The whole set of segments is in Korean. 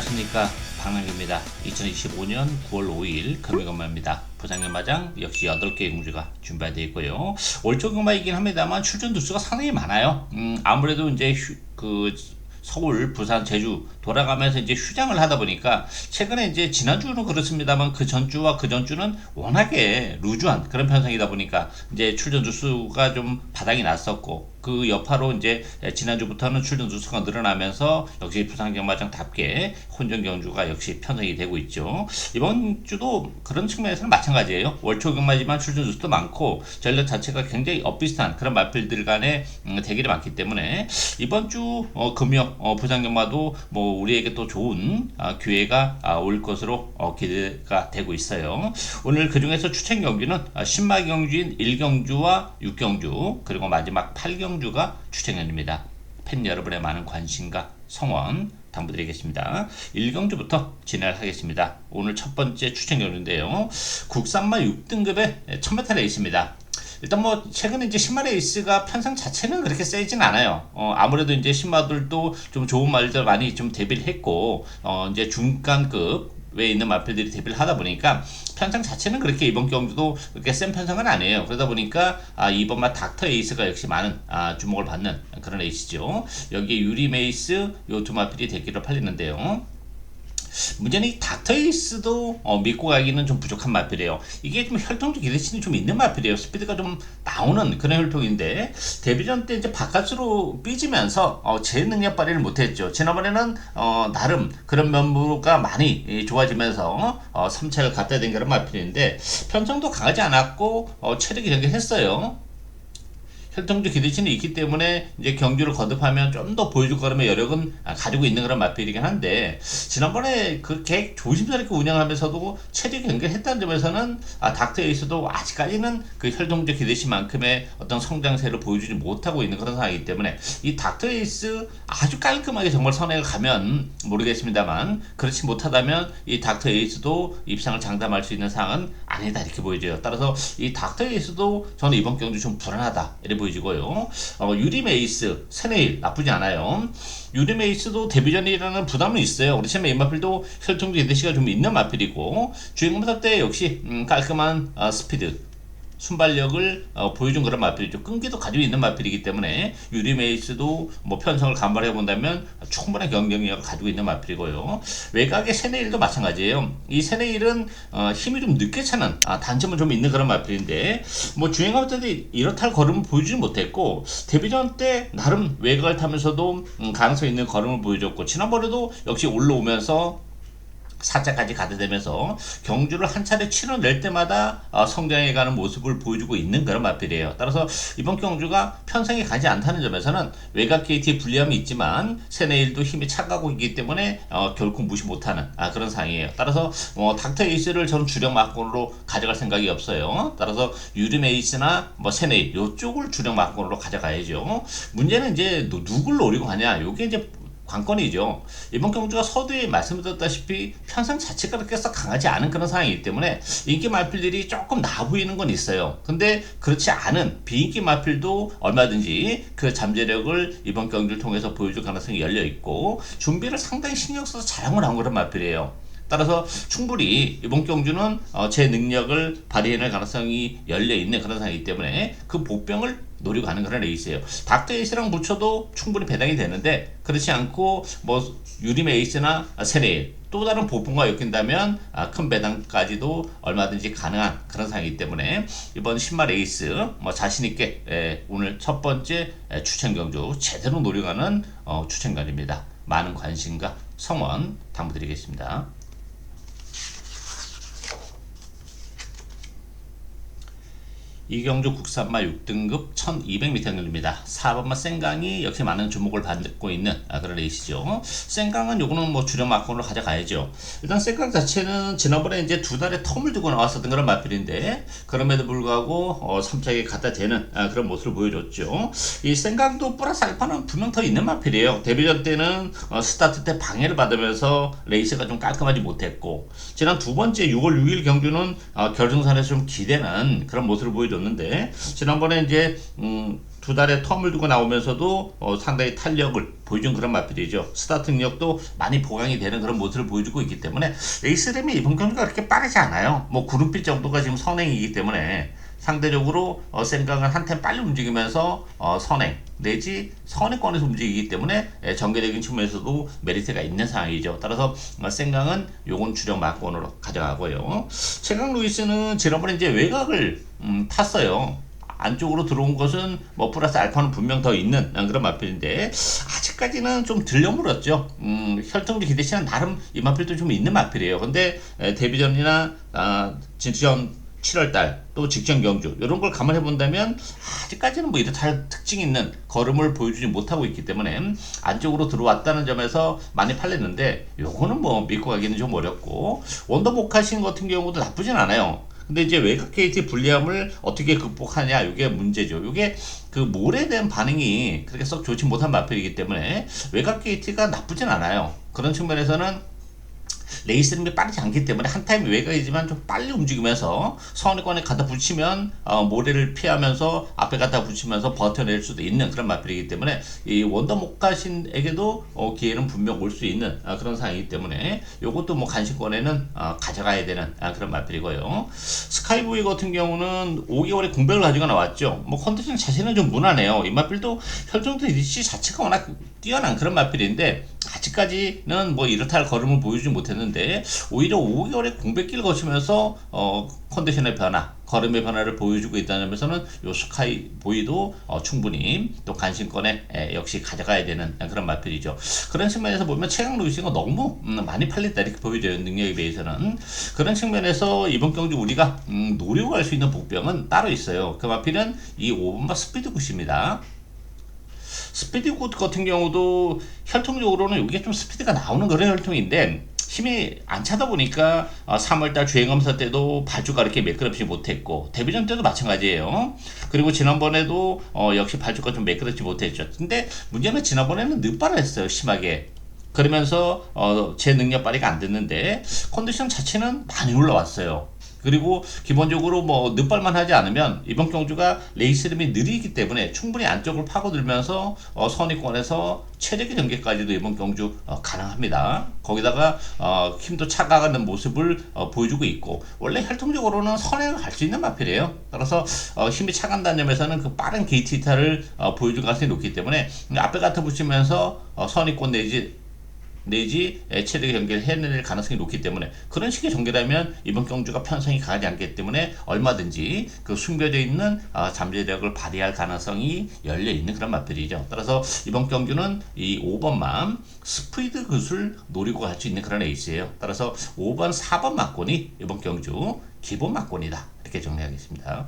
안녕하십니까, 박남기입니다. 2025년 9월 5일 금요일입니다. 부산경마장 역시 8개의 공주가 준비되어 있고요. 월초 경마이긴 합니다만 출전 두수가 상당히 많아요. 아무래도 이제 서울, 부산, 제주 돌아가면서 이제 휴장을 하다 보니까 최근에 이제 지난주는 그렇습니다만 그 전주와 그 전주는 워낙에 루즈한 그런 편성이다 보니까 이제 출전 주수가 좀 바닥이 났었고, 그 여파로 이제 지난주부터는 출전 주수가 늘어나면서 역시 부산 경마장답게 혼전 경주가 역시 편성이 되고 있죠. 이번 주도 그런 측면에서는 마찬가지예요. 월초 경마지만 출전 주수도 많고 전력 자체가 굉장히 엇비슷한 그런 마필들 간의 대결이 많기 때문에 이번 주 금요 부산 경마도 뭐 우리에게 또 좋은 기회가 올 것으로 기대가 되고 있어요. 오늘 그 중에서 추천 경기는 신마 경주인 1경주와 6경주 그리고 마지막 8경주가 추천경주입니다. 팬 여러분의 많은 관심과 성원 당부드리겠습니다. 1경주부터 진행을 하겠습니다. 오늘 첫 번째 추천 경주인데요. 국산마 6등급의 1000m 레이스입니다. 일단 뭐 최근에 이제 신마 레이스가 편성 자체는 그렇게 세진 않아요. 아무래도 이제 신마들도 좀 좋은 말들 많이 좀 데뷔를 했고, 이제 중간급 에 있는 마필들이 데뷔를 하다 보니까 편성 자체는 그렇게 이번 경주도 그렇게 센 편성은 아니에요. 그러다 보니까 이번마 닥터 에이스가 역시 많은 주목을 받는 그런 에이스죠. 여기에 유리 메이스 요 두 마필이 대기로 팔리는데요. 문제는 이 닥터 에이스도 믿고 가기는 좀 부족한 마필이에요. 이게 좀 혈통적 기대치는 좀 있는 마필이에요. 스피드가 좀 나오는 그런 혈통인데 데뷔전 때 이제 바깥으로 삐지면서 제 능력 발휘를 못했죠. 지난번에는 나름 그런 면모가 많이 좋아지면서 3차를 갖다 댄 그런 마필인데 편성도 강하지 않았고 체력이 경기했어요. 혈통적 기대치는 있기 때문에 이제 경주를 거듭하면 좀 더 보여줄 거라면 여력은 가지고 있는 그런 마필이긴 한데, 지난번에 그렇게 조심스럽게 운영하면서도 체력 연결했다는 점에서는 닥터 에이스도 아직까지는 그 혈통적 기대치만큼의 어떤 성장세를 보여주지 못하고 있는 그런 상황이기 때문에 이 닥터 에이스 아주 깔끔하게 정말 선회가 가면 모르겠습니다만, 그렇지 못하다면 이 닥터 에이스도 입상을 장담할 수 있는 상황은 아니다 이렇게 보여져요. 따라서 이 닥터 에이스도 저는 이번 경주 좀 불안하다 이렇게 보여지고요. 유리메이스, 세네일 나쁘지 않아요. 유리메이스도 데뷔전이라는 부담은 있어요. 그렇지만 이 마필도 혈통적 기대치가 좀 있는 마필이고, 주인공사 때 역시 깔끔한 스피드 순발력을 보여준 그런 마필이죠. 끈기도 가지고 있는 마필이기 때문에 유리메이스도 뭐 편성을 간발해 본다면 충분한 경쟁력을 가지고 있는 마필이고요. 외곽의 세네일도 마찬가지예요. 이 세네일은 힘이 좀 늦게 차는 단점은 좀 있는 그런 마필인데, 뭐 주행하면서 이렇다 할 걸음을 보여주지 못했고, 데뷔전 때 나름 외곽을 타면서도 가능성 있는 걸음을 보여줬고, 지난번에도 역시 올라오면서 4차까지 가드되면서 경주를 한 차례 치러낼 때마다 성장해가는 모습을 보여주고 있는 그런 마필이에요. 따라서 이번 경주가 편성이 가지 않다는 점에서는 외곽 KT의 불리함이 있지만 세네일도 힘이 차가고 있기 때문에 결코 무시 못하는 그런 상황이에요. 따라서 닥터 에이스를 저는 주력 막권으로 가져갈 생각이 없어요. 따라서 유리메이스나 뭐 세네일 이쪽을 주력 막권으로 가져가야죠. 문제는 이제 누굴 노리고 가냐, 요게 이제 관건이죠. 이번 경주가 서두에 말씀드렸다시피 편성 자체가 그렇게 썩 강하지 않은 그런 상황이기 때문에 인기 마필들이 조금 나아 보이는 건 있어요. 근데 그렇지 않은 비인기 마필도 얼마든지 그 잠재력을 이번 경주를 통해서 보여줄 가능성이 열려 있고, 준비를 상당히 신경 써서 잘하고 나온 그런 마필이에요. 따라서 충분히 이번 경주는 제 능력을 발휘해낼 가능성이 열려있는 그런 상황이기 때문에 그 복병을 노리고 가는 그런 에이스예요. 닥터 에이스랑 붙여도 충분히 배당이 되는데, 그렇지 않고 뭐 유림 에이스나 세레일 또 다른 복병과 엮인다면 큰 배당까지도 얼마든지 가능한 그런 상황이기 때문에 이번 신마 레이스 뭐 자신있게 오늘 첫 번째 추천 경주 제대로 노려가는 추천 경주입니다. 많은 관심과 성원 당부드리겠습니다. 이경주 국산마 6등급 1200m 경주입니다. 4번마 생강이 역시 많은 주목을 받고 있는 그런 레이스죠. 생강은 요거는 뭐 주력 막권으로 가져가야죠. 일단 생강 자체는 지난번에 이제 두 달의 텀을 두고 나왔었던 그런 마필인데, 그럼에도 불구하고 3차에 갖다 대는 그런 모습을 보여줬죠. 이 생강도 플러스 알파는 분명 더 있는 마필이에요. 데뷔전 때는 스타트 때 방해를 받으면서 레이스가 좀 깔끔하지 못했고, 지난 두 번째 6월 6일 경주는 결승선에서 좀 기대는 그런 모습을 보여줬는데, 지난번에 이제 두 달의 텀을 두고 나오면서도 상당히 탄력을 보여준 그런 마필이죠. 스타트 능력도 많이 보강이 되는 그런 모습을 보여주고 있기 때문에 레이스램이 이번 경기가 그렇게 빠르지 않아요. 뭐 구름빛 정도가 지금 선행이기 때문에 상대적으로 생각은 한 템 빨리 움직이면서 선행 내지 선행권에서 움직이기 때문에 전개적인 측면에서도 메리트가 있는 상황이죠. 따라서 생강은 요건 주력 막권으로 가져가고요. 최강 루이스는 지난번에 이제 외곽을 탔어요. 안쪽으로 들어온 것은 뭐 플러스 알파는 분명 더 있는 그런 마필인데 아직까지는 좀 들려물었죠. 혈통도 기대치는 나름 이 마필도 좀 있는 마필이에요. 근데 데뷔전이나 진출전 7월달 또 직전 경주 이런 걸 감안해 본다면 아직까지는 뭐 이렇다 할 특징 있는 걸음을 보여주지 못하고 있기 때문에 안쪽으로 들어왔다는 점에서 많이 팔렸는데 요거는 뭐 믿고 가기는 좀 어렵고 원더 모카신 같은 경우도 나쁘진 않아요. 근데 이제 외곽 게이트 불리함을 어떻게 극복하냐 이게 문제죠. 이게 그 몰에 대한 반응이 그렇게 썩 좋지 못한 마필이기 때문에 외곽 게이트가 나쁘진 않아요. 그런 측면에서는 레이스름이 빠르지 않기 때문에 한 타임 외곽이지만 좀 빨리 움직이면서 선의권에 갖다 붙이면 모래를 피하면서 앞에 갖다 붙이면서 버텨낼 수도 있는 그런 마필이기 때문에 이 원더 목가신에게도 기회는 분명 올 수 있는 그런 상황이기 때문에 요것도 뭐 간신권에는 가져가야 되는 그런 마필이고요. 스카이보이 같은 경우는 5개월의 공백을 가지고 나왔죠. 뭐 컨디션 자체는 좀 무난해요. 이 마필도 혈종도 리치 자체가 워낙 뛰어난 그런 마필인데 아직까지는 뭐 이렇다 할 걸음을 보여주지 못했는데 오히려 5개월의 공백기를 거치면서 컨디션의 변화, 걸음의 변화를 보여주고 있다는 점에서는 요 스카이 보이도 충분히 또 간신권에 역시 가져가야 되는 그런 마필이죠. 그런 측면에서 보면 최강 루이스가 너무 많이 팔렸다 이렇게 보여져요. 능력에 비해서는. 그런 측면에서 이번 경주 우리가 노리고 갈 수 있는 복병은 따로 있어요. 그 마필은 이 5번마 스피드굿입니다. 스피드굿 같은 경우도 혈통적으로는 이게 좀 스피드가 나오는 그런 혈통인데 힘이 안 차다 보니까 3월달 주행검사 때도 발주가 이렇게 매끄럽지 못했고 데뷔전 때도 마찬가지예요. 그리고 지난번에도 역시 발주가 좀 매끄럽지 못했죠. 근데 문제는 지난번에는 늦발을 했어요. 심하게. 그러면서 제 능력 발휘가 안 됐는데 컨디션 자체는 많이 올라왔어요. 그리고 기본적으로 뭐 늦발만 하지 않으면 이번 경주가 레이스름이 느리기 때문에 충분히 안쪽을 파고들면서 선의권에서 최적의 전개까지도 이번 경주 가능합니다. 거기다가 힘도 차가가는 모습을 보여주고 있고 원래 혈통적으로는 선행을 갈 수 있는 마필이에요. 따라서 힘이 차간다는 점에서는 그 빠른 게이트 이탈을 보여줄 가능성이 높기 때문에 앞에 갖다 붙이면서 선의권 내지 체력의 경기를 해낼 가능성이 높기 때문에 그런 식의 전개라면 이번 경주가 편성이 가지 않기 때문에 얼마든지 그 숨겨져 있는 잠재력을 발휘할 가능성이 열려 있는 그런 맛들이죠. 따라서 이번 경주는 이 5번만 스피드 굿을 노리고 갈 수 있는 그런 에이스예요. 따라서 5번, 4번 막권이 이번 경주 기본 막권이다 이렇게 정리하겠습니다.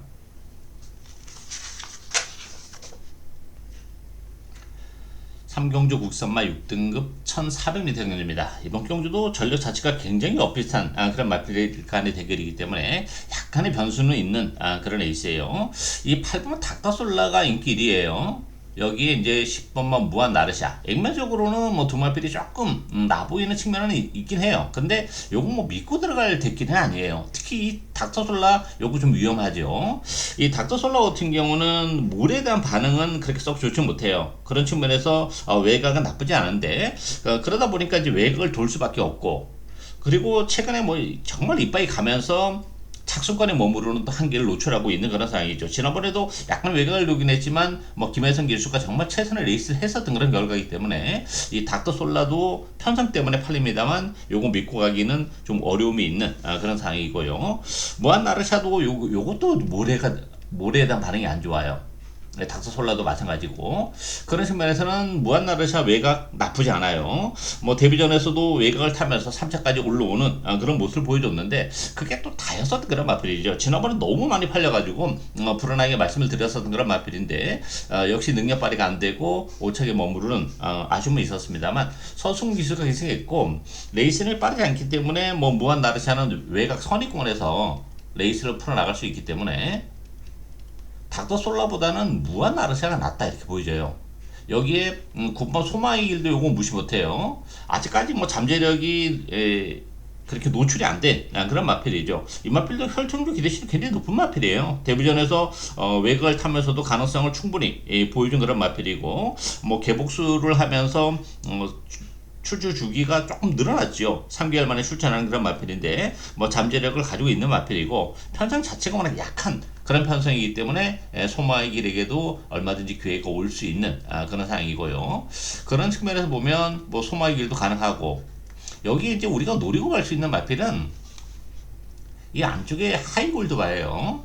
3경주 국선마 6등급 1400m 경주입니다. 이번 경주도 전력 자체가 굉장히 엇비슷한 그런 마필 간의 대결이기 때문에 약간의 변수는 있는 그런 에이스예요. 이 8번 닥터솔라가 인기 1위예요. 여기에 이제 10번만 무한 나르샤. 액면적으로는 뭐 두 마필이 조금 나 보이는 측면은 있긴 해요. 근데 요거 뭐 믿고 들어갈 데끼는 아니에요. 특히 이 닥터솔라 요거 좀 위험하죠. 이 닥터솔라 같은 경우는 물에 대한 반응은 그렇게 썩 좋지 못해요. 그런 측면에서 외곽은 나쁘지 않은데 그러다 보니까 이제 외곽을 돌 수밖에 없고 그리고 최근에 뭐 정말 이빨이 가면서 착순권에 머무르는 또 한계를 노출하고 있는 그런 상황이죠. 지난번에도 약간 외곽을 누긴 했지만 뭐 김혜성 기수가 정말 최선의 레이스를 했었던 그런 결과이기 때문에 이 닥터솔라도 편성 때문에 팔립니다만 요거 믿고 가기는 좀 어려움이 있는 그런 상황이고요. 무한 나르샤도 요것도 모래에 대한 반응이 안 좋아요. 닥터솔라도 마찬가지고 그런 측면에서는 무한나르샤 외곽 나쁘지 않아요. 뭐 데뷔전에서도 외곽을 타면서 3차까지 올라오는 그런 모습을 보여줬는데 그게 또 다였었던 그런 마필이죠. 지난번에 너무 많이 팔려가지고 불안하게 말씀을 드렸었던 그런 마필인데 역시 능력 발휘가 안 되고 오차게 머무르는 아쉬움은 있었습니다만 서승 기술가 계승했고 레이스를 빠르지 않기 때문에 뭐 무한나르샤는 외곽 선입권에서 레이스를 풀어나갈 수 있기 때문에 닥터솔라보다는 무한 나르샤가 낫다 이렇게 보여져요. 여기에 9번 소마이길도 요거 무시 못해요. 아직까지 뭐 잠재력이 그렇게 노출이 안 된 그런 마필이죠. 이 마필도 혈통적 기대치도 굉장히 높은 마필이에요. 데뷔전에서 외곽을 타면서도 가능성을 충분히 보여준 그런 마필이고, 뭐 개복수를 하면서 출주 주기가 조금 늘어났죠. 3개월 만에 출전하는 그런 마필인데, 뭐 잠재력을 가지고 있는 마필이고, 편성 자체가 워낙 약한 그런 편성이기 때문에 소마의 길에게도 얼마든지 기회가 올 수 있는 그런 상황이고요. 그런 측면에서 보면 뭐 소마의 길도 가능하고, 여기 이제 우리가 노리고 갈 수 있는 마필은 이 안쪽에 하이골드바예요.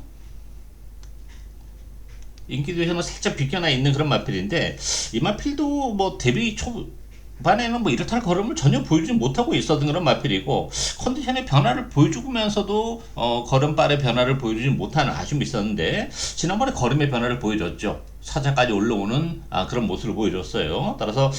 인기도에서는 살짝 비껴나 있는 그런 마필인데, 이 마필도 뭐 데뷔 초반에는 뭐 이렇다 할 걸음을 전혀 보여주지 못하고 있었던 그런 마필이고, 컨디션의 변화를 보여주면서도 걸음발의 변화를 보여주지 못하는 아쉬움이 있었는데, 지난번에 걸음의 변화를 보여줬죠. 사자까지 올라오는 그런 모습을 보여줬어요. 따라서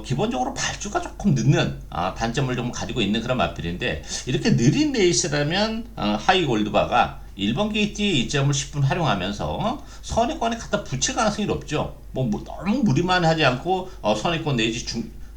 기본적으로 발주가 조금 늦는 단점을 좀 가지고 있는 그런 마필인데, 이렇게 느린 레이스라면 하이골드바가 1번 게이트의 이점을 10분 활용하면서 선행권에 갖다 붙일 가능성이 높죠. 너무 무리만 하지 않고 선행권 내지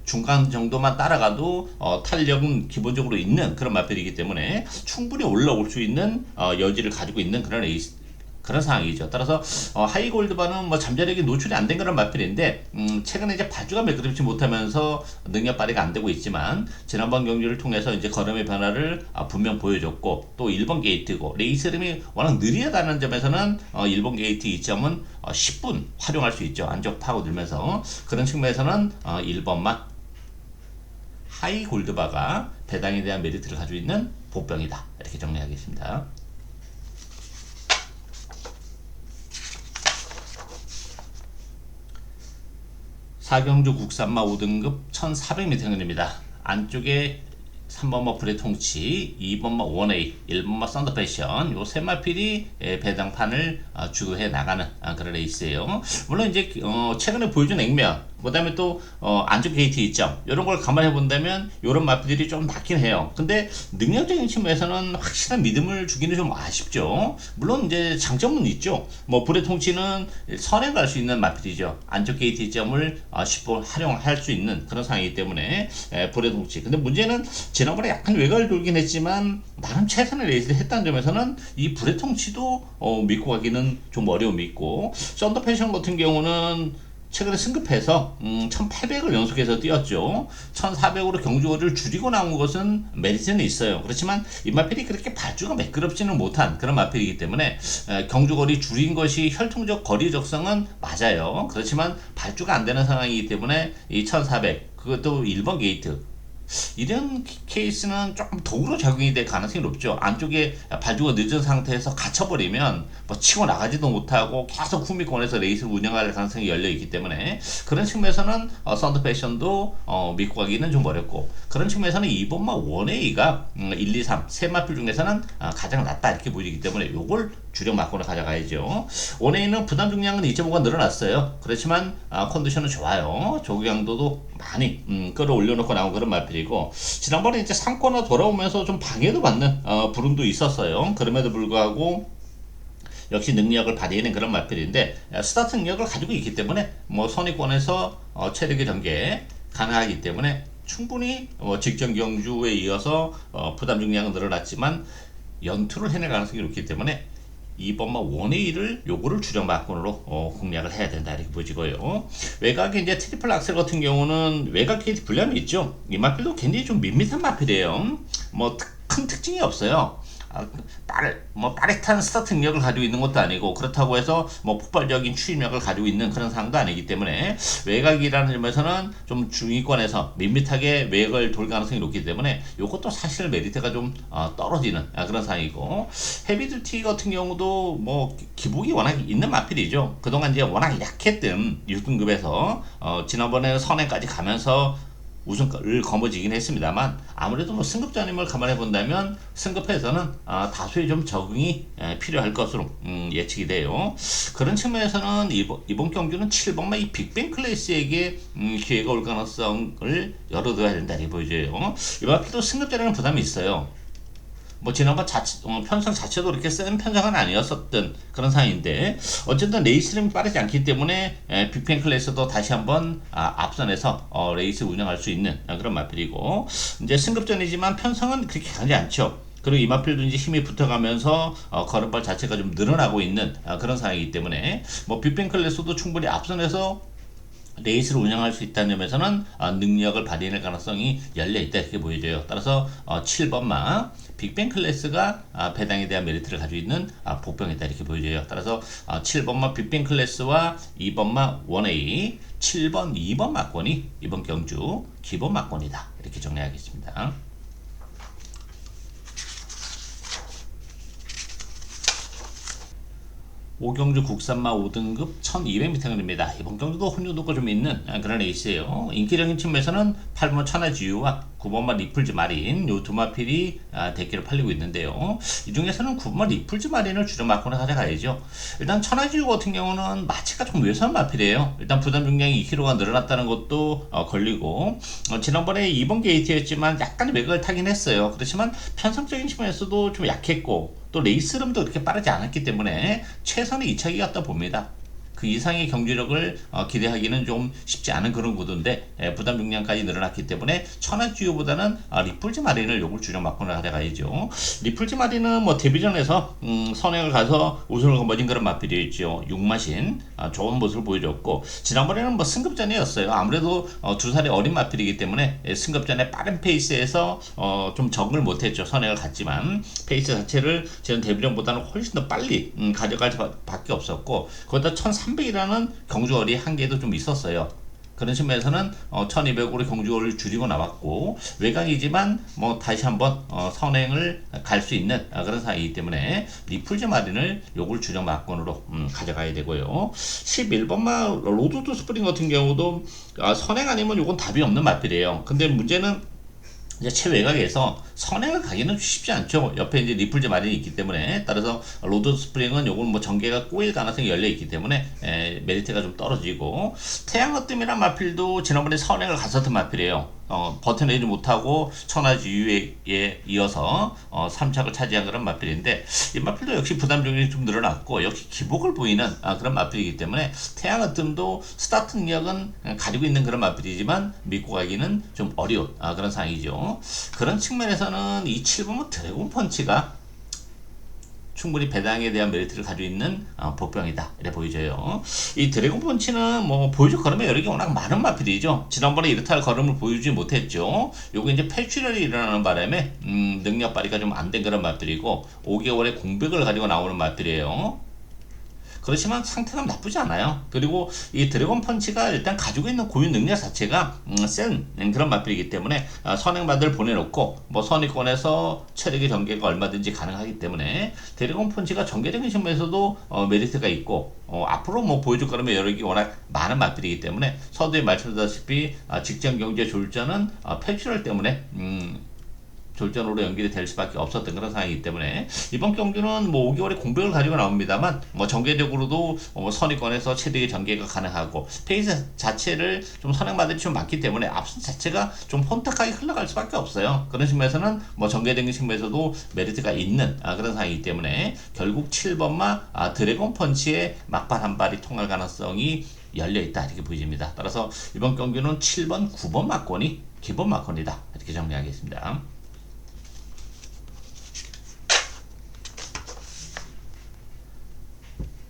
중간 정도만 따라가도 탄력은 기본적으로 있는 그런 마필이기 때문에 충분히 올라올 수 있는 여지를 가지고 있는 그런 레이스, 그런 상황이죠. 따라서 하이골드바는 뭐 잠재력이 노출이 안 된 그런 마필인데, 최근에 이제 발주가 매끄럽지 못하면서 능력 발휘가 안 되고 있지만, 지난번 경기를 통해서 이제 걸음의 변화를 분명 보여줬고, 또 1번 게이트고 레이스 흐름이 워낙 느리다는 점에서는 1번 게이트 이점은 10분 활용할 수 있죠. 안쪽 파고들면서. 그런 측면에서는 1번만 하이골드바가 배당에 대한 메리트를 가지고 있는 보병이다, 이렇게 정리하겠습니다. 4경주 국산마 5등급 1400m입니다. 안쪽에 3번마 불의 통치, 2번마 원웨이, 1번마 썬더패션, 요 세 마필이 배당판을 주도해 나가는 그런 레이스예요. 물론 이제 최근에 보여준 액면, 그다음에 또 안쪽 게이트 이점, 이런 걸 감안해 본다면 이런 마필들이 좀 낫긴 해요. 근데 능력적인 측면에서는 확실한 믿음을 주기는 좀 아쉽죠. 물론 이제 장점은 있죠. 뭐 불의 통치는 선행 갈 수 있는 마필이죠. 안쪽 게이트 이점을 쉽게 활용할 수 있는 그런 상황이기 때문에 불의 통치. 근데 문제는 지난번에 약간 외곽을 돌긴 했지만 나름 최선의 레이스를 했다는 점에서는 이 불의 통치도 믿고 가기는 좀 어려움이 있고, 썬더 패션 같은 경우는 최근에 승급해서 1800을 연속해서 뛰었죠. 1400으로 경주거리를 줄이고 나온 것은 메리트는 있어요. 그렇지만 이 마필이 그렇게 발주가 매끄럽지는 못한 그런 마필이기 때문에 경주거리 줄인 것이 혈통적 거리 적성은 맞아요. 그렇지만 발주가 안 되는 상황이기 때문에 이 1400, 그것도 1번 게이트, 이런 케이스는 조금 도구로 적용이 될 가능성이 높죠. 안쪽에 발주가 늦은 상태에서 갇혀버리면 뭐 치고 나가지도 못하고 계속 후미권에서 레이스를 운영할 가능성이 열려있기 때문에, 그런 측면에서는 썬더 패션도 믿고 가기는 좀 어렵고, 그런 측면에서는 2번마 원웨이가 1, 2, 3 세 마필 중에서는 가장 낫다, 이렇게 보이기 때문에 요걸 주력 막고는 가져가야죠. 원웨이는 부담 중량은 2.5가 늘어났어요. 그렇지만 컨디션은 좋아요. 조기강도도 많이 끌어올려놓고 나온 그런 마필이고, 지난번에 이제 3코너 돌아오면서 좀 방해도 받는 부름도 있었어요. 그럼에도 불구하고 역시 능력을 발휘하는 그런 마필인데, 스타트 능력을 가지고 있기 때문에 뭐 선의권에서 체력의 전개 가능하기 때문에 충분히 직전 경주에 이어서 부담 중량은 늘어났지만 연투를 해낼 가능성이 높기 때문에 2번마 원웨이를 요거를 주력 막건으로 공략을 해야 된다, 이렇게 보지고요. 외곽에 이제 트리플 악셀 같은 경우는 외곽 게이트 불량이 있죠. 이 마필도 굉장히 좀 밋밋한 마필이에요. 뭐 큰 특징이 없어요. 빠릿한 스타트 능력을 가지고 있는 것도 아니고, 그렇다고 해서 뭐 폭발적인 추진력을 가지고 있는 그런 상황도 아니기 때문에 외곽이라는 점에서는 좀 중위권에서 밋밋하게 외곽을 돌 가능성이 높기 때문에 이것도 사실 메리트가 좀 떨어지는 그런 상황이고, 헤비듀티 같은 경우도 뭐 기복이 워낙 있는 마필이죠. 그동안 이제 워낙 약했던 6등급에서 지난번에 선행까지 가면서 우승을 거머쥐긴 했습니다만, 아무래도 뭐 승급전임을 감안해 본다면 승급해서는 다소의 좀 적응이 필요할 것으로 예측이 돼요. 그런 측면에서는 이번 경주는 7번마 이 빅뱅 클래스에게 기회가 올 가능성을 열어둬야 된다, 이렇게 보여져요. 이번 앞에도 승급전에는 부담이 있어요. 뭐 지난번 편성 자체도 그렇게 센 편성은 아니었었던 그런 상황인데 어쨌든 레이스 흐름이 빠르지 않기 때문에 빅뱅 클래스도 다시 한번 앞선에서 레이스 운영할 수 있는 그런 마필이고 이제 승급전이지만 편성은 그렇게 강하지 않죠. 그리고 이마필도 이제 힘이 붙어가면서 걸음발 자체가 좀 늘어나고 있는 그런 상황이기 때문에 뭐 빅뱅 클래스도 충분히 앞선에서 레이스를 운영할 수 있다는 점에서는 능력을 발휘할 가능성이 열려있다 이렇게 보여져요. 따라서 7번마 빅뱅 클래스가 배당에 대한 메리트를 가지고 있는 복병이다 이렇게 보여져요. 따라서 7번마 빅뱅 클래스와 2번마 1A 7번 2번 막권이 이번 경주 기본 막권이다 이렇게 정리하겠습니다. 오경주 국산마 5등급 1200m입니다. 이번 경주도 혼유도가 좀 있는 그런 레이스예요. 인기적인 측면에서는 8번 천하지유와 9번마 리플즈 마린 요 두 마필이 대기로 팔리고 있는데요. 이 중에서는 9번마 리플즈 마린을 주력 마크로 가져가야죠. 일단 천하지유 같은 경우는 마체가 좀 왜소한 마필이에요. 일단 부담 중량이 2kg가 늘어났다는 것도 걸리고 지난번에 2번 게이트였지만 약간 외곽을 타긴 했어요. 그렇지만 편성적인 측면에서도 좀 약했고 또 레이스 흐름도 그렇게 빠르지 않았기 때문에 최선의 2차기 같다 봅니다. 그 이상의 경주력을 기대하기는 좀 쉽지 않은 그런 구도인데 부담 중량까지 늘어났기 때문에 천하지유보다는 리플즈 마린을 요걸 주력 막론을 가져가야죠. 리플즈 마린은 뭐 데뷔전에서 선행을 가서 우승을 거머쥔 그런 마필이었죠. 6마신 좋은 모습을 보여줬고 지난번에는 뭐 승급전이었어요. 아무래도 2살이 어린 마필이기 때문에 승급전에 빠른 페이스에서 좀 적응을 못했죠. 선행을 갔지만 페이스 자체를 지난 데뷔전보다는 훨씬 더 빨리 가져갈 수밖에 없었고 거기다 1300이라는 경주거리 한계도 좀 있었어요. 그런 측면에서는 1200으로 경주거리를 줄이고 나왔고 외곽이지만 뭐 다시 한번 선행을 갈 수 있는 그런 사이이기 때문에 리플즈 마린을 요걸 주력 막권으로 가져가야 되고요. 11번마 로드 투 스프링 같은 경우도 선행 아니면 요건 답이 없는 마필이에요. 근데 문제는 이제 최외곽에서 선행을 가기는 쉽지 않죠. 옆에 이제 리플즈 마린이 있기 때문에 따라서 로드 스프링은 요건 뭐 전개가 꼬일 가능성이 열려 있기 때문에 메리트가 좀 떨어지고 태양어뜸이란 마필도 지난번에 선행을 갔었던 마필이에요. 버텨내지 못하고 천하지유에 이어서 3착을 차지한 그런 마필인데 이 마필도 역시 부담 중이 좀 늘어났고 역시 기복을 보이는 그런 마필이기 때문에 태양어뜸도 스타트 능력은 가지고 있는 그런 마필이지만 믿고 가기는 좀 어려운 그런 상황이죠. 그런 측면에서는 이 7번은 드래곤 펀치가 충분히 배당에 대한 메리트를 가지고 있는 복병이다 이래 보여져요. 이 드래곤 펀치는 뭐 보여줄 걸음이 여러 개 워낙 많은 마필이죠. 지난번에 이렇다 할 걸음을 보여주지 못했죠. 요거 이제 폐출혈이 일어나는 바람에 능력 발휘가 좀 안 된 그런 마필이고 5개월의 공백을 가지고 나오는 마필이에요. 그렇지만 상태가 나쁘지 않아요. 그리고 이 드래곤 펀치가 일단 가지고 있는 고유 능력 자체가 센 그런 마필이기 때문에 선행마들 보내놓고 뭐 선의권에서 체력의 전개가 얼마든지 가능하기 때문에 드래곤 펀치가 전개적인 측면에서도 메리트가 있고 앞으로 뭐 보여줄 거라면 여러 개 워낙 많은 마필이기 때문에 서두에 말씀드렸다시피 직전 경제 졸전은 폐출혈 때문에 졸전으로 연결이 될 수밖에 없었던 그런 상황이기 때문에 이번 경주는 뭐 5개월의 공백을 가지고 나옵니다만 뭐 전개적으로도 선의권에서 최대의 전개가 가능하고 페이스 자체를 좀 선행마들이 좀 많기 때문에 앞선 자체가 좀 혼탁하게 흘러갈 수밖에 없어요. 그런 측면에서는 뭐 전개적인 측면에서도 메리트가 있는 그런 상황이기 때문에 결국 7번마 드래곤 펀치의 막발 한 발이 통할 가능성이 열려있다 이렇게 보여집니다. 따라서 이번 경주는 7번 9번 막권이 기본 막권이다 이렇게 정리하겠습니다.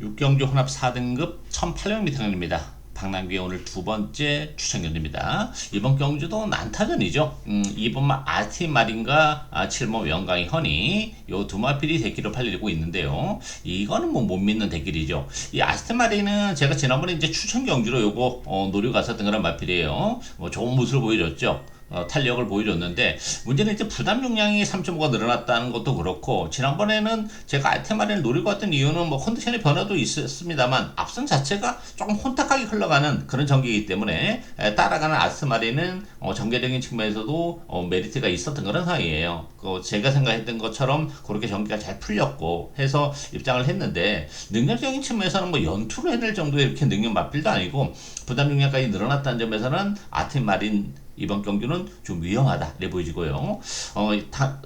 6경주 혼합 4등급 1800m입니다. 박남규의 오늘 두 번째 추천 경주입니다. 이번 경주도 난타전이죠. 2번마 아스틴 마린과 7번 영광의 허니 요 두 마필이 대기로 팔리고 있는데요. 이거는 뭐 못 믿는 대길이죠. 이 아스틴 마린은 제가 지난번에 이제 추천 경주로 요거 노리고 갔었던 그런 마필이에요. 좋은 모습을 보여줬죠. 탄력을 보여줬는데 문제는 이제 부담 용량이 3.5가 늘어났다는 것도 그렇고 지난번에는 제가 알테마린을 노리고 왔던 이유는 뭐 컨디션의 변화도 있었습니다만 앞선 자체가 조금 혼탁하게 흘러가는 그런 전기이기 때문에 따라가는 아스마린은 전개적인 측면에서도 메리트가 있었던 그런 상황이에요. 제가 생각했던 것처럼 그렇게 전기가 잘 풀렸고 해서 입장을 했는데 능력적인 측면에서는 뭐 연투를 해낼 정도의 이렇게 능력 맞빌도 아니고 부담 용량까지 늘어났다는 점에서는 아스마린 이번 경주는 좀 위험하다 이래 보여지고요.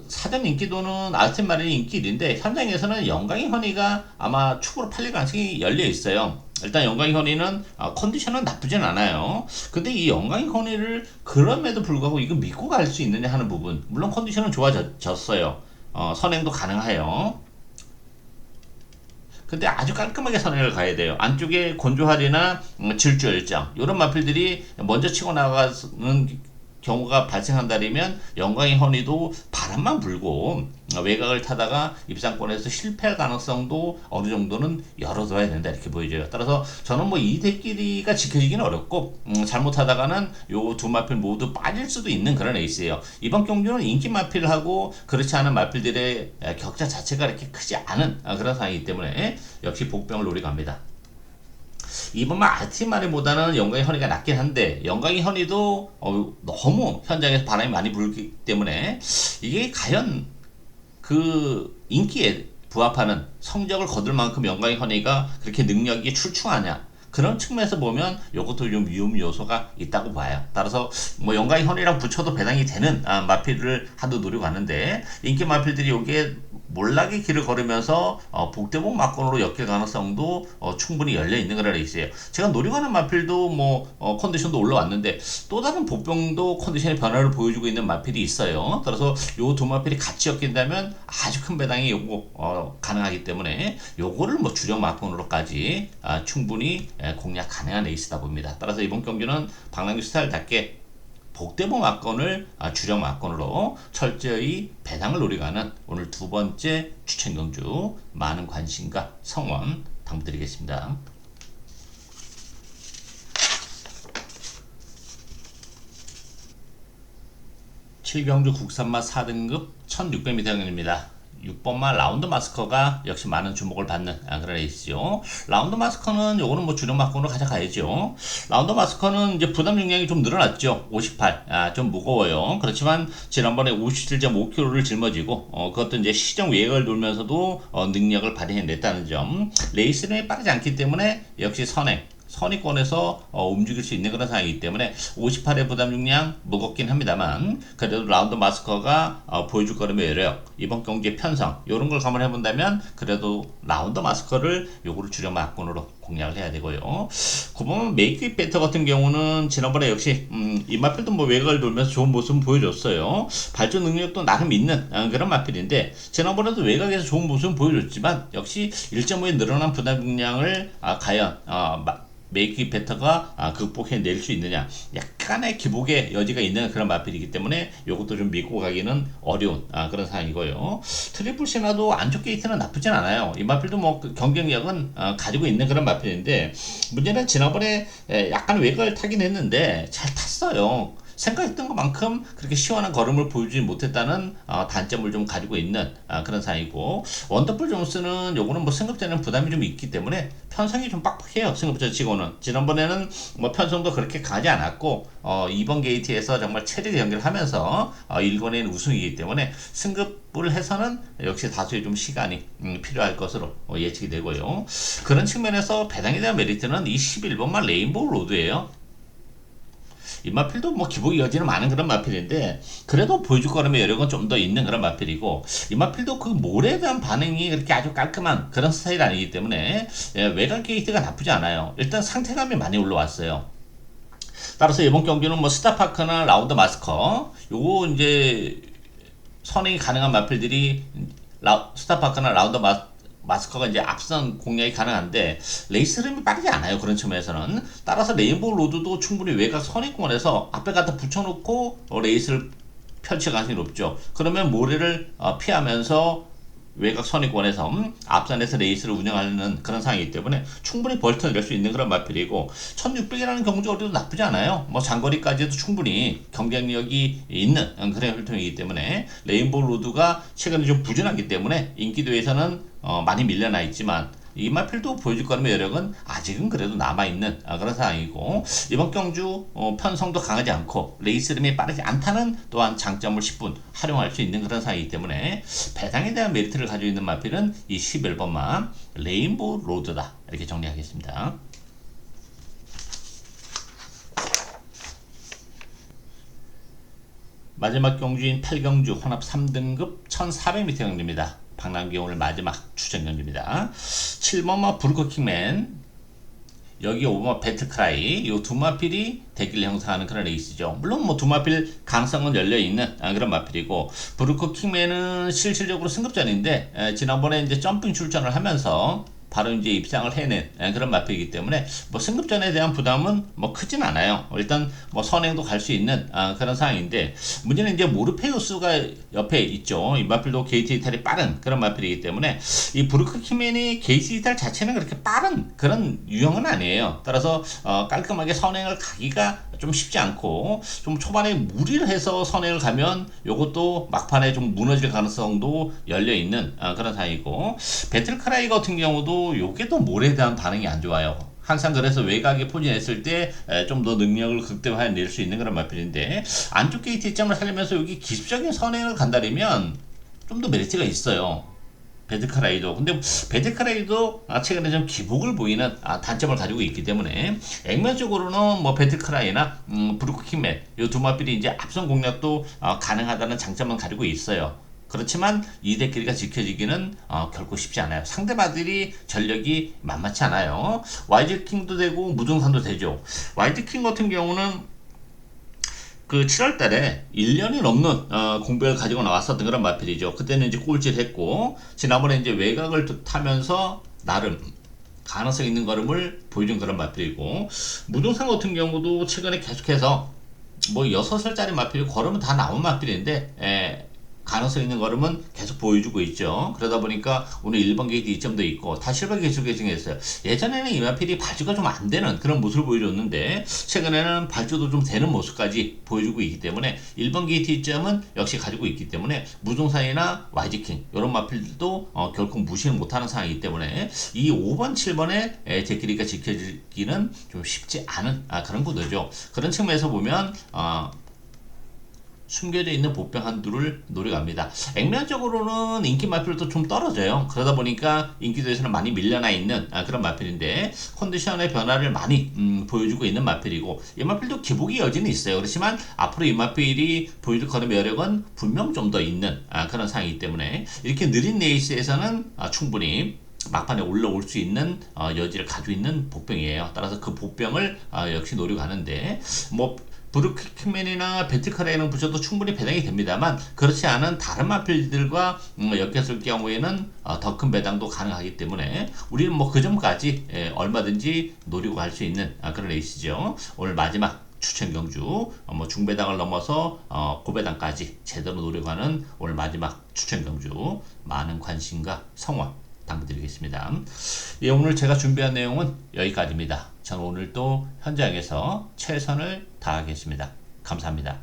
사전 인기도는 아스튼 마틴이 인기 1인데 현장에서는 영광의 허니가 아마 축으로 팔릴 가능성이 열려 있어요. 일단 영광의 허니는 컨디션은 나쁘진 않아요. 근데 이 영광의 허니를 그럼에도 불구하고 이거 믿고 갈 수 있느냐 하는 부분, 물론 컨디션은 좋아졌어요. 선행도 가능해요. 근데 아주 깔끔하게 선행을 가야 돼요. 안쪽에 곤조할이나 질주열정 이런 마필들이 먼저 치고 나가는 경우가 발생한다면 영광의 허니도 바람만 불고 외곽을 타다가 입상권에서 실패할 가능성도 어느 정도는 열어둬야 된다 이렇게 보여져요. 따라서 저는 뭐 이 대끼리가 지켜지기는 어렵고 잘못하다가는 요 두 마필 모두 빠질 수도 있는 그런 에이스예요. 이번 경주는 인기 마필하고 그렇지 않은 마필들의 격차 자체가 이렇게 크지 않은 그런 상황이기 때문에 역시 복병을 노려갑니다. 이번만 아티마리보다는 영광의 허니가 낫긴 한데 영광의 허니도 너무 현장에서 바람이 많이 불기 때문에 이게 과연 그 인기에 부합하는 성적을 거둘 만큼 영광의 허니가 그렇게 능력이 출중하냐 그런 측면에서 보면 이것도 좀 위험 요소가 있다고 봐요. 따라서 뭐 영광의 허니랑 붙여도 배당이 되는 마필을 하도 노려가는데 인기 마필들이 여기에 몰락의 길을 걸으면서 복대복 막건으로 엮일 가능성도 충분히 열려 있는 그런 레이스예요. 제가 노려가는 마필도 뭐 컨디션도 올라왔는데 또 다른 복병도 컨디션의 변화를 보여주고 있는 마필이 있어요. 따라서 요 두 마필이 같이 엮인다면 아주 큰 배당이 요거 가능하기 때문에 요거를 뭐 주력 막건으로까지 충분히 공략 가능한 레이스다 봅니다. 따라서 이번 경기는 박남규 스타일답게 복대보 막건을 주력 막건으로 철저히 배당을 노려가는 오늘 두 번째 추천 경주 많은 관심과 성원 당부드리겠습니다. 7경주 국산마 4등급 1600m 경기입니다. 6번마 라운드 마스커가 역시 많은 주목을 받는 그런 레이스죠. 라운드 마스커는 요거는 뭐 주력 막건으로 가져가야죠. 라운드 마스커는 이제 부담 용량이 좀 늘어났죠. 58. 좀 무거워요. 그렇지만 지난번에 57.5kg를 짊어지고 그것도 이제 시정 외곽을 돌면서도 능력을 발휘해냈다는 점. 레이스는 빠르지 않기 때문에 역시 선의권에서 움직일 수 있는 그런 상황이기 때문에 58의 부담 용량 무겁긴 합니다만 그래도 라운드 마스커가 보여줄 거라면 열어요. 이번 경기의 편성 이런 걸 감안해 본다면 그래도 라운드 마스커를 요거를 주력 막건으로 공략을 해야 되고요. 9번 메이크 잇 베터 같은 경우는 지난번에 역시 이 마필도 뭐 외곽을 돌면서 좋은 모습을 보여줬어요. 발전 능력도 나름 있는 그런 마필인데 지난번에도 외곽에서 좋은 모습을 보여줬지만 역시 1.5에 늘어난 부담 용량을 과연 메이크 잇 베터가 극복해낼 수 있느냐 약간의 기복의 여지가 있는 그런 마필이기 때문에 이것도 좀 믿고 가기는 어려운 그런 상황이고요. 트리플 시나도 안쪽 게이트는 나쁘진 않아요. 이 마필도 뭐 경쟁력은 가지고 있는 그런 마필인데 문제는 지난번에 약간 외곽을 타긴 했는데 잘 탔어요. 생각했던 것만큼 그렇게 시원한 걸음을 보여주지 못했다는 단점을 좀 가지고 있는 그런 상황이고 원더풀 존스는 요거는 뭐 승급자는 부담이 좀 있기 때문에 편성이 좀 빡빡해요. 승급자 치고는 지난번에는 뭐 편성도 그렇게 가지 않았고 2번 게이트에서 정말 체력의 경기를 하면서 1권에는 우승이기 때문에 승급을 해서는 역시 다수의 좀 시간이 필요할 것으로 예측이 되고요. 그런 측면에서 배당에 대한 메리트는 이 11번만 레인보우 로드예요. 이 마필도 뭐 기복의 여지는 많은 그런 마필인데 그래도 보여줄 거라면 여력은 좀 더 있는 그런 마필이고 이 마필도 그 몰에 대한 반응이 그렇게 아주 깔끔한 그런 스타일이 아니기 때문에 외곽 게이트가 나쁘지 않아요. 일단 상태감이 많이 올라왔어요. 따라서 이번 경기는 뭐 스타파크나 라운드 마스커 요거 이제 선행이 가능한 마필들이 스타파크나 라운드 마스커가 이제 앞선 공략이 가능한데 레이스 흐름이 빠르지 않아요. 그런 측면에서는 따라서 레인보우 로드도 충분히 외곽 선입권에서 앞에 갖다 붙여놓고 레이스를 펼칠 가능성이 높죠. 그러면 모래를 피하면서 외곽 선입권에서 앞선에서 레이스를 운영하는 그런 상황이기 때문에 충분히 벌턴을 낼 수 있는 그런 마필이고 1600이라는 경주거리도 나쁘지 않아요. 뭐 장거리까지도 충분히 경쟁력이 있는 그런 혈통이기 때문에 레인보우 로드가 최근에 좀 부진하기 때문에 인기도에서는 많이 밀려나 있지만 이 마필도 보여줄 거라면 여력은 아직은 그래도 남아있는 그런 상황이고 이번 경주 편성도 강하지 않고 레이스 흐름이 빠르지 않다는 또한 장점을 10분 활용할 수 있는 그런 상황이기 때문에 배당에 대한 메리트를 가지고 있는 마필은 이 11번만 레인보우 로드다 이렇게 정리하겠습니다. 마지막 경주인 8경주 혼합 3등급 1400m 경주입니다. 박남기 오늘 마지막 추천 경주입니다. 7번마 브루커킹맨, 여기 5번 배틀크라이, 요 두 마필이 대기를 형성하는 그런 레이스죠. 물론 뭐 두 마필 가능성은 열려있는 그런 마필이고, 브루커킹맨은 실질적으로 승급전인데 지난번에 이제 점핑 출전을 하면서 바로 이제 입상을 해낸 그런 마필이기 때문에 뭐 승급전에 대한 부담은 뭐 크진 않아요. 일단 뭐 선행도 갈 수 있는 그런 상황인데, 문제는 이제 모르페우스가 옆에 있죠. 이 마필도 게이트 이탈이 빠른 그런 마필이기 때문에 이 브루크키맨이 게이트 이탈 자체는 그렇게 빠른 그런 유형은 아니에요. 따라서 깔끔하게 선행을 가기가 좀 쉽지 않고, 좀 초반에 무리를 해서 선행을 가면 요것도 막판에 좀 무너질 가능성도 열려있는 그런 상황이고, 배틀크라이 같은 경우도 요게 또 몰에 대한 반응이 안 좋아요. 항상 그래서 외곽에 포진했을 때 좀 더 능력을 극대화해 낼 수 있는 그런 마필인데, 안쪽 게이트 입장을 살리면서 여기 기습적인 선행을 간다면 좀 더 메리트가 있어요. 배드카라이도. 근데 배드카라이도 최근에 좀 기복을 보이는 단점을 가지고 있기 때문에 액면적으로는 뭐 배드카라이나 브루크킹맨 이 두 마필이 이제 앞선 공략도 가능하다는 장점은 가지고 있어요. 그렇지만 이 대끼리가 지켜지기는 결코 쉽지 않아요. 상대방들이 전력이 만만치 않아요. 와이즈킹도 되고 무등산도 되죠. 와이즈킹 같은 경우는 그 7월 달에 1년이 넘는 공백을 가지고 나왔었던 그런 마필이죠. 그때는 이제 꼴찌를 했고, 지난번에 이제 외곽을 타면서 나름 가능성 있는 걸음을 보여준 그런 마필이고, 무등산 같은 경우도 최근에 계속해서 뭐 6살짜리 마필이 걸으면 다 나온 마필인데, 가능성 있는 걸음은 계속 보여주고 있죠. 그러다 보니까 오늘 1번 게이트 2점도 있고 다 실버 기술 계승했어요. 예전에는 이 마필이 발주가 좀 안 되는 그런 모습을 보여줬는데, 최근에는 발주도 좀 되는 모습까지 보여주고 있기 때문에 1번 게이트 2점은 역시 가지고 있기 때문에 무등산이나 와이즈킹 이런 마필들도 결코 무시를 못하는 상황이기 때문에 이 5번 7번의 제끼리가 지켜지기는 좀 쉽지 않은 그런 구도죠. 그런 측면에서 보면 숨겨져 있는 보병 한두를 노려갑니다. 액면적으로는 인기 마필도 좀 떨어져요. 그러다 보니까 인기도에서는 많이 밀려나 있는 그런 마필인데, 컨디션의 변화를 많이 보여주고 있는 마필이고, 이 마필도 기복의 여지는 있어요. 그렇지만 앞으로 이 마필이 보여줄 걸음 여력은 분명 좀 더 있는 그런 상황이기 때문에 이렇게 느린 레이스에서는 충분히 막판에 올라올 수 있는 여지를 가지고 있는 복병이에요. 따라서 그 복병을 역시 노려가는데, 뭐 브루크맨이나 배틀카레이는 붙여도 충분히 배당이 됩니다만, 그렇지 않은 다른 마필들과 엮였을 경우에는 더 큰 배당도 가능하기 때문에 우리는 뭐 그 점까지 얼마든지 노리고 갈 수 있는 그런 레이스죠. 오늘 마지막 추천 경주, 뭐 중배당을 넘어서 고배당까지 제대로 노려가는 오늘 마지막 추천 경주, 많은 관심과 성원 당부드리겠습니다. 예, 오늘 제가 준비한 내용은 여기까지입니다. 저는 오늘 또 현장에서 최선을 다하겠습니다. 감사합니다.